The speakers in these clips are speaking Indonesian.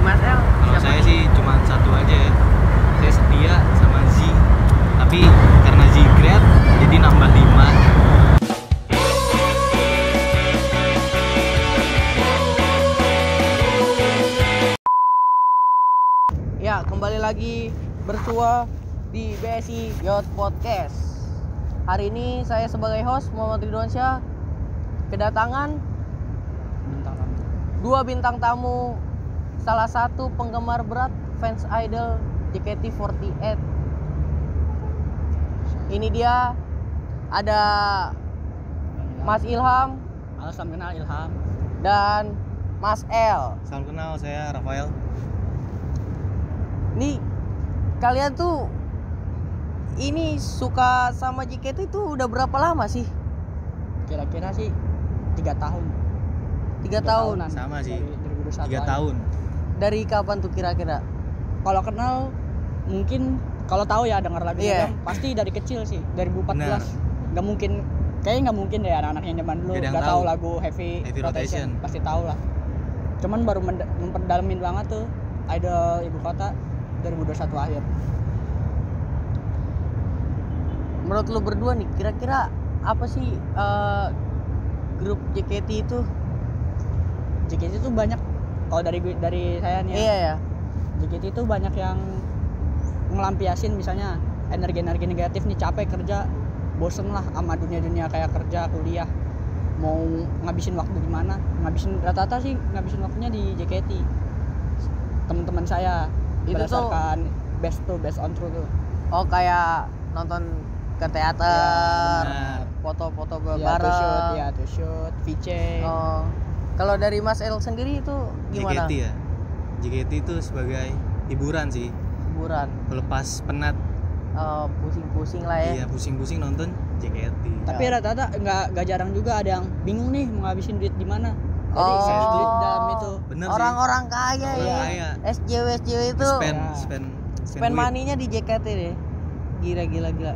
Mas El? Kalau saya sih cuma satu aja ya. Saya setia sama Z. Tapi karena Z grad jadi nambah 5. Ya, kembali lagi bersua di BSI Youth Podcast. Hari ini saya sebagai host Muhammad Ridwansyah kedatangan dua bintang tamu, salah satu penggemar berat fans idol JKT48. Ini dia ada Mas Ilham. Halo, salam kenal Ilham. Dan Mas El. Salam kenal, saya Rafael. Nih, kalian tuh ini suka sama JKT itu udah berapa lama sih? Kira-kira sih 3 tahun. 3 tahun. Sama sih. Dari 2021 3 tahun. Dari kapan tuh kira-kira? Kalau kenal mungkin, kalau tahu ya dengar lagunya Iya. pasti dari kecil sih, dari 2014. Benar. Nggak mungkin, kayaknya nggak mungkin deh anak-anak yang zaman dulu Gak ada yang nggak tahu. tahu lagu Heavy Rotation. Pasti tahu lah. Cuman baru memperdalamin banget tuh idol ibu kota 2021 akhir. Menurut lu berdua nih, kira-kira apa sih grup JKT itu? JKT itu banyak, kalau dari saya nih Iya ya. JKT itu banyak yang ngelampiasin misalnya energi-energi negatif nih, capek kerja, bosen lah sama dunia-dunia kayak kerja, kuliah, mau ngabisin waktu di mana, rata-rata sih ngabisin waktunya di JKT. Teman-teman saya Itu berdasarkan based on true tuh. Oh, kayak nonton ke teater, Benar. foto-foto Ya, bareng. to shoot, VC. Oh. Kalau dari Mas El sendiri itu gimana? JKT ya. JKT itu sebagai hiburan sih. Hiburan. Pelepas penat. Pusing-pusing lah ya. Iya, pusing-pusing nonton JKT. Tapi rata-rata nggak jarang juga ada yang bingung nih mau ngabisin duit di mana. Jadi Oh. save duit dalam itu. Bener Orang-orang kaya sih. ya. Kaya. SJW itu Spend spend duit. money-nya di JKT deh. Gila.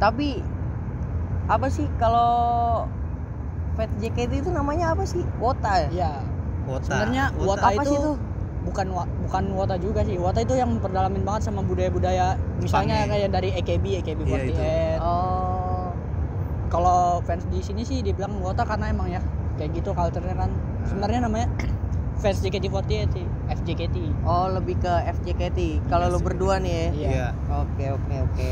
Tapi apa sih kalau fans JKT itu namanya apa sih? Wota ya? Iya. Wota. Sebenarnya Wota Apa itu sih tuh? bukan Wota juga sih. Wota itu yang memperdalamin banget sama budaya-budaya, misalnya Jepangnya. kayak dari AKB48. Iya, itu. Oh. Kalau fans di sini sih dibilang Wota karena emang ya kayak gitu culture-nya kan. Sebenarnya namanya fans JKT48 sih, FJKT. Oh, lebih ke FJKT. Kalau lu berdua nih ya. Iya. Oke.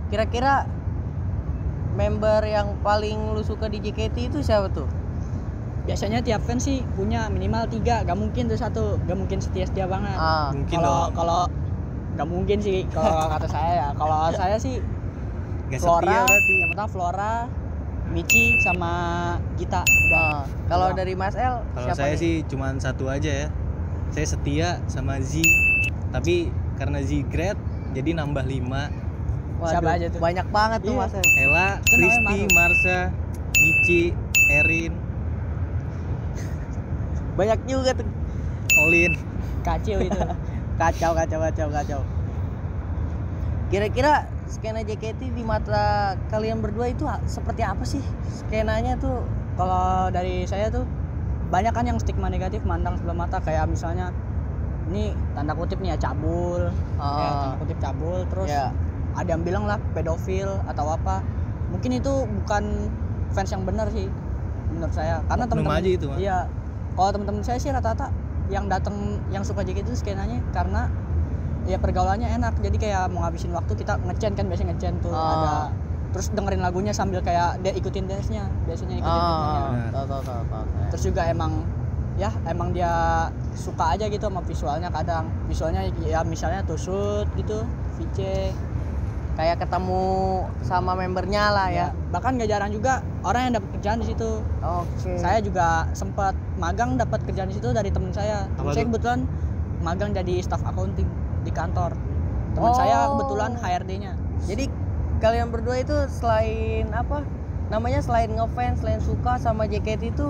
Kira-kira member yang paling lu suka di JKT itu siapa tuh? Biasanya tiap fans sih punya minimal 3, gak mungkin tuh satu, gak mungkin setia banget. Mungkin dong. Kalau gak mungkin sih kalau kata saya ya. Kalau saya sih Gak Flora, setia berarti. yang pertama Flora, Michi sama Gita. Udah. Kalau Doang. dari Mas El Kalau siapa saya nih? sih cuma satu aja ya. Saya setia sama Z. Tapi karena Z grad jadi nambah 5. Waduh, Siapa aja tuh? banyak banget tuh Iya. Mas El. Ella, Itu namanya Kristi, Maru. Marsha, Michi, Erin, Banyak juga tuh. Olin. Kacau itu. Kacau. Kira-kira skena JKT di mata kalian berdua itu seperti apa sih? Skenanya tuh Kalau dari saya tuh banyak kan yang stigma negatif mandang sebelah mata, kayak misalnya ini tanda kutip nih ya cabul, ya, tanda kutip cabul, terus ya. ada yang bilang lah pedofil atau apa. Mungkin itu bukan fans yang benar sih menurut saya, karena Oknum teman-teman aja itu, Mas. iya, kalau teman-teman saya sih rata-rata yang datang yang suka JKT itu skenanya karena ya pergaulannya enak, jadi kayak mau ngabisin waktu, kita ngecen kan, biasanya ngecen tuh ada, terus dengerin lagunya sambil kayak dia ikutin dance-nya, biasanya ikutin dance-nya. Tahu. Terus juga emang dia suka aja gitu sama visualnya, kadang visualnya ya misalnya to shoot gitu, VC. Kayak ketemu sama membernya lah ya. Bahkan gak jarang juga orang yang dapat kerjaan di situ. Oke. Saya juga sempat magang dapat kerjaan di situ dari teman saya. Teman Apa saya tuh? kebetulan magang jadi staff accounting di kantor. Teman saya kebetulan HRD-nya. Jadi kalian berdua itu selain apa? Namanya selain ngefans, selain suka sama JKT itu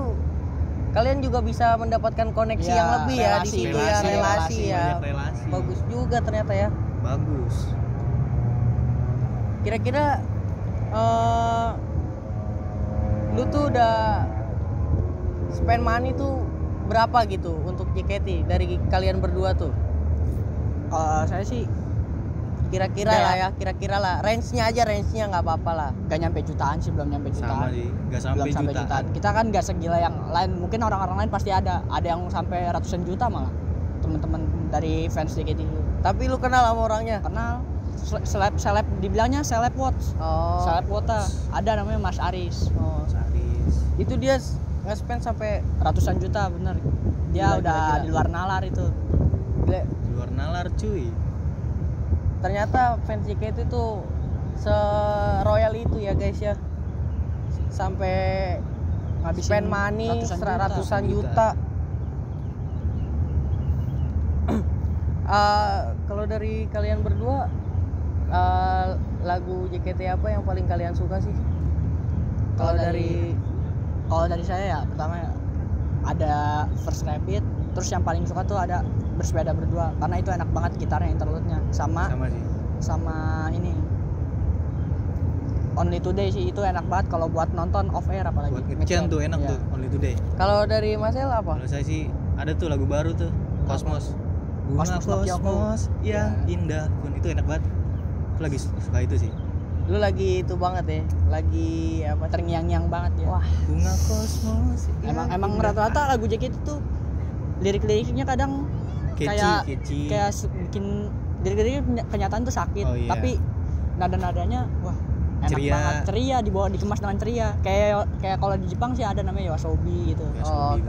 kalian juga bisa mendapatkan koneksi Ya, yang lebih ya di relasi, situ ya, relasi ya. Banyak relasi. Bagus juga ternyata ya. Bagus. Kira-kira lu tuh udah spend money tuh berapa gitu untuk JKT dari kalian berdua tuh? Kalau saya sih Kira-kira Nggak lah ya. ya, kira-kira lah. Range-nya nggak apa-apa lah. nggak nyampe jutaan sih, belum nyampe Sama jutaan. sih, nggak Belum sampai sampai jutaan. jutaan. Kita kan nggak segila yang lain. Mungkin orang-orang lain pasti ada yang sampai ratusan juta malah. Teman-teman dari fans JKT itu. Tapi lu kenal sama orangnya? Kenal seleb dibilangnya seleb watch. Oh. Seleb wota. Ada namanya Mas Aris. Oh. Saris. Itu dia nge-spend sampai Ratusan juta bener. Dia Gila, udah gila. di luar nalar itu. gila. Di luar nalar cuy. Ternyata fans JKT tuh se-royal itu ya guys ya. Sampai Ngabisin spend money ratusan ratusan juta. juta. Kalau dari kalian berdua lagu JKT apa yang paling kalian suka sih? Kalau dari Kalau dari saya ya pertama ya, ada First Rabbit, terus yang paling suka tuh ada Bersepeda Berdua karena itu enak banget gitarnya, interlude-nya sama Sama sih. ini Only Today sih, itu enak banget kalau buat nonton off air apalagi Buat ngecen tuh enak Iya. tuh Only Today. kalau dari Mas El apa? Kalau saya sih ada tuh lagu baru tuh Cosmos. Bunga Cosmos Nokiaku. Cosmos yang Iya. indah pun itu enak banget. Aku lagi suka itu sih. Lu lagi itu banget ya, lagi apa? terngiang-ngiang banget ya. Wah, Bunga Cosmos. yang emang indah. rata-rata lagu JKT tuh lirik-liriknya kadang Keci. bikin lirik-liriknya kenyataan tuh sakit, Oh, iya. tapi nada-nadanya wah enak Ceria. banget, ceria, dikemas dengan ceria. Kayak kalau di Jepang sih ada namanya Yoasobi gitu. Ya, oh Sobi.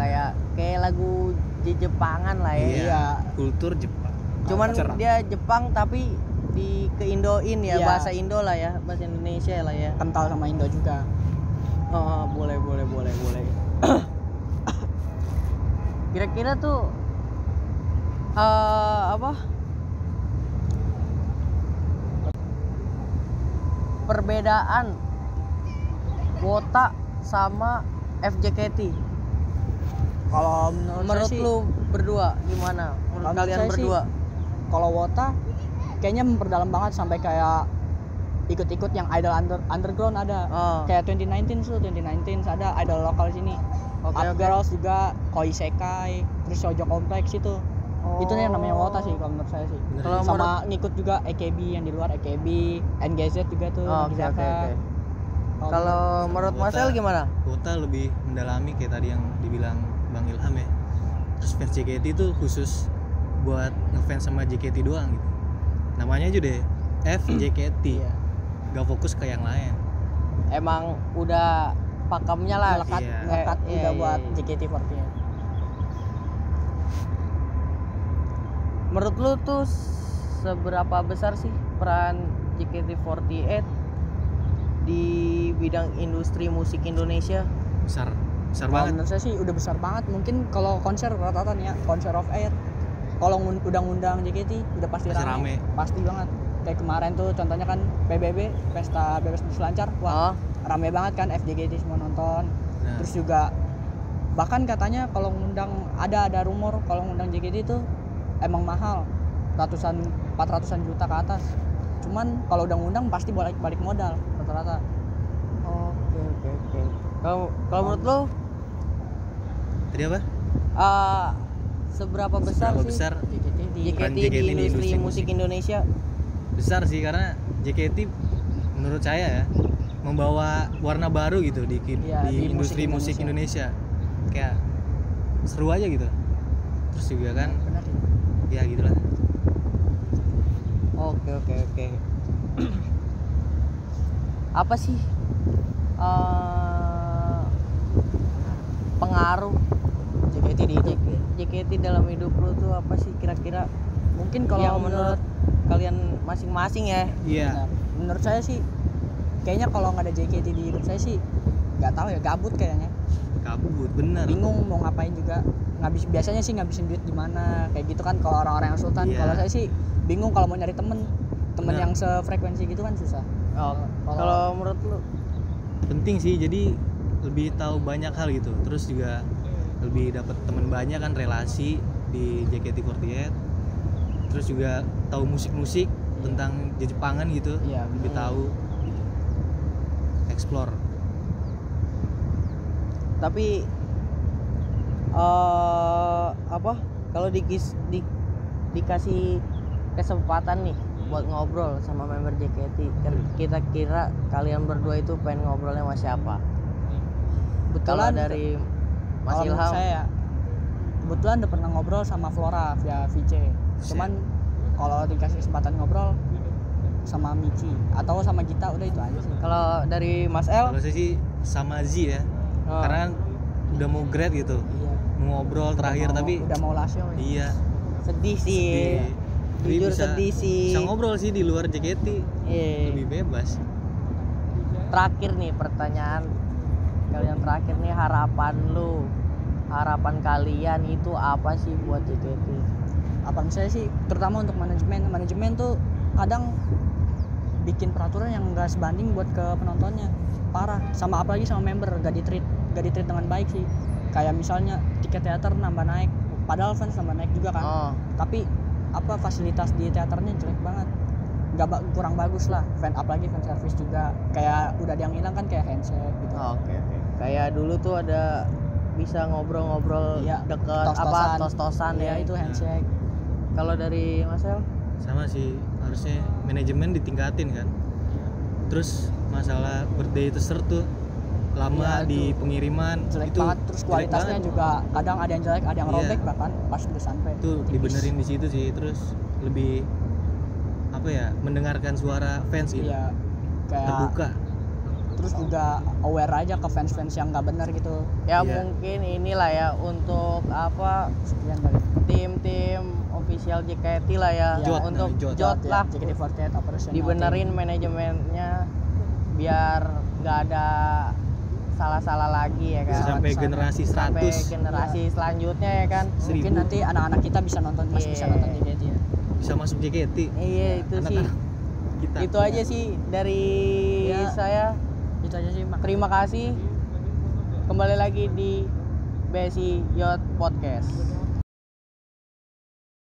kayak lagu Jepangan lah ya. Iya. Kultur Jepang. Cuman Cerah. dia Jepang tapi di keindoin ya, Iya. bahasa Indo lah ya, bahasa Indonesia lah ya. Kental sama Indo juga. Oh, boleh. Kira-kira tuh apa? Perbedaan Wota sama FJKT. Kalau Menurut saya sih, lu berdua gimana? Menurut Menurut kalian saya sih, berdua? kalau Wota kayaknya memperdalam banget sampai kayak ikut-ikut yang idol underground ada. Oh. Kayak 2019 ada idol lokal sini. Oke, Up oke. Girls juga, Koi Sekai, terus Shoujo Complex itu. Itu yang namanya Wota sih kalau menurut saya sih. Bener. Kalau Sama ngikut juga AKB yang di luar, AKB, NGZ juga tuh. Oh, oke. Nagizaka. Kalau menurut Mas El gimana? Kota lebih mendalami kayak tadi yang dibilang Bang Ilham ya. Terus fans JKT itu khusus buat ngefans sama JKT doang gitu. Namanya aja deh FJKT. Iya. Gak fokus ke yang lain. Emang udah pakemnya lah. Melekat, Iya. melekat Iya, udah iya, buat iya. JKT48. Menurut lu tuh seberapa besar sih peran JKT48 di bidang industri musik Indonesia? Besar Kalau banget. menurut saya sih udah besar banget. Mungkin kalau konser rata-rata nih ya, konser off air, kalau udah ngundang JKT udah pasti Pasti rame. rame. Pasti banget. Kayak kemarin tuh contohnya kan PBB, Pesta Bebas Berselancar. Wah, Oh, rame banget kan, FJKT semua nonton. Nah, Terus juga bahkan katanya kalau ngundang ada rumor kalau ngundang JKT itu emang mahal. 400-an juta ke atas. Cuman kalau udah ngundang pasti balik modal rata-rata. oke. Kalau menurut lu tadi apa? seberapa besar Seberapa sih besar JKT peran di industri musik Indonesia? besar sih karena JKT menurut saya ya membawa warna baru gitu di Iya, di industri musik musik Indonesia. Kayak seru aja gitu. Terus juga kan Benar sih. ya gitulah. Oke. Apa sih pengaruh JKT di hidup. JKT dalam hidup lu tuh apa sih kira-kira? Mungkin kalau Yang menurut kalian masing-masing ya. Iya. Benar. Menurut saya sih kayaknya kalau nggak ada JKT di hidup saya sih nggak tahu ya, gabut kayaknya. Kabut bener. Bingung mau ngapain juga. Biasanya sih ngabisin duit di mana kayak gitu kan kalau orang-orang yang sultan. Iya. Kalau saya sih bingung kalau mau nyari temen Benar. yang sefrekuensi gitu kan susah. Kalau menurut lu Penting sih, jadi lebih tahu banyak hal gitu. Terus juga lebih dapat teman banyak kan, relasi di JKT48. Terus juga tahu musik-musik tentang Jepangan gitu. Iya, Lebih betul. tahu gitu. Explore. tapi apa kalau dikasih kesempatan nih buat ngobrol sama member JKT, kita kira kalian berdua itu pengen ngobrolnya sama siapa? Kalau Betulan dari Mas kalau menurut Ilham, saya ya, kebetulan udah pernah ngobrol sama Flora via VC. Cuman kalau dikasih kesempatan ngobrol sama Michi atau sama Gita, udah itu aja sih. kalau dari Mas El, Kalau saya sih sama Z ya. Oh. Karena udah mau grad gitu. Iya. Mau ngobrol terakhir tapi udah mau lasio ya. iya. sedih sih. Sedih. Jadi Jujur bisa- sedih sih. Bisa ngobrol sih di luar JKT. Iya. Lebih bebas. Terakhir nih pertanyaan kalian terakhir nih, harapan kalian itu apa sih buat JKT? Apa misalnya sih, terutama untuk manajemen tuh kadang bikin peraturan yang enggak sebanding buat ke penontonnya, parah. Sama apalagi sama member, gak di treat dengan baik sih. Kayak misalnya tiket teater nambah naik, padahal fans nambah naik juga kan. Oh, Tapi apa fasilitas di teaternya jelek banget, kurang bagus lah. Apalagi fan service juga kayak udah ada yang hilang kan, kayak handshake gitu. oke. Kayak dulu tuh ada bisa ngobrol-ngobrol Iya, deket tos-tosan. tos-tosan Iya, ya. itu handshake. Kalau dari Mas El? Sama sih, harusnya manajemen ditingkatin kan. Terus masalah birthday dessert tuh lama Iya, di pengiriman Jelek itu banget. Terus jelek kualitasnya banget. juga kadang ada yang jelek, ada yang Iya. robek bahkan pas udah sampai. Itu Tipis. dibenerin di situ sih. Terus lebih apa ya, mendengarkan suara fans gitu. Iya, kayak Terbuka. terus juga aware aja ke fans-fans yang nggak benar gitu. Ya Iya. mungkin inilah ya untuk apa Sekian kali. tim-tim official JKT lah ya, Iya. Jot, untuk namanya Jot. Jot lah JKT48 operational dibenerin manajemennya biar nggak ada salah-salah lagi ya kan. Sampai Sana. generasi 100. Sampai generasi selanjutnya ya kan. team. Mungkin 1000. nanti anak-anak kita bisa nonton, masih bisa Iya. nonton JKT ya. Bisa masuk JKT. Iya itu sih. Anak-anak kita. Itu aja sih dari Ya. saya. Itu aja sih, Mak. Terima kasih. Kembali lagi di BSI Yacht Podcast.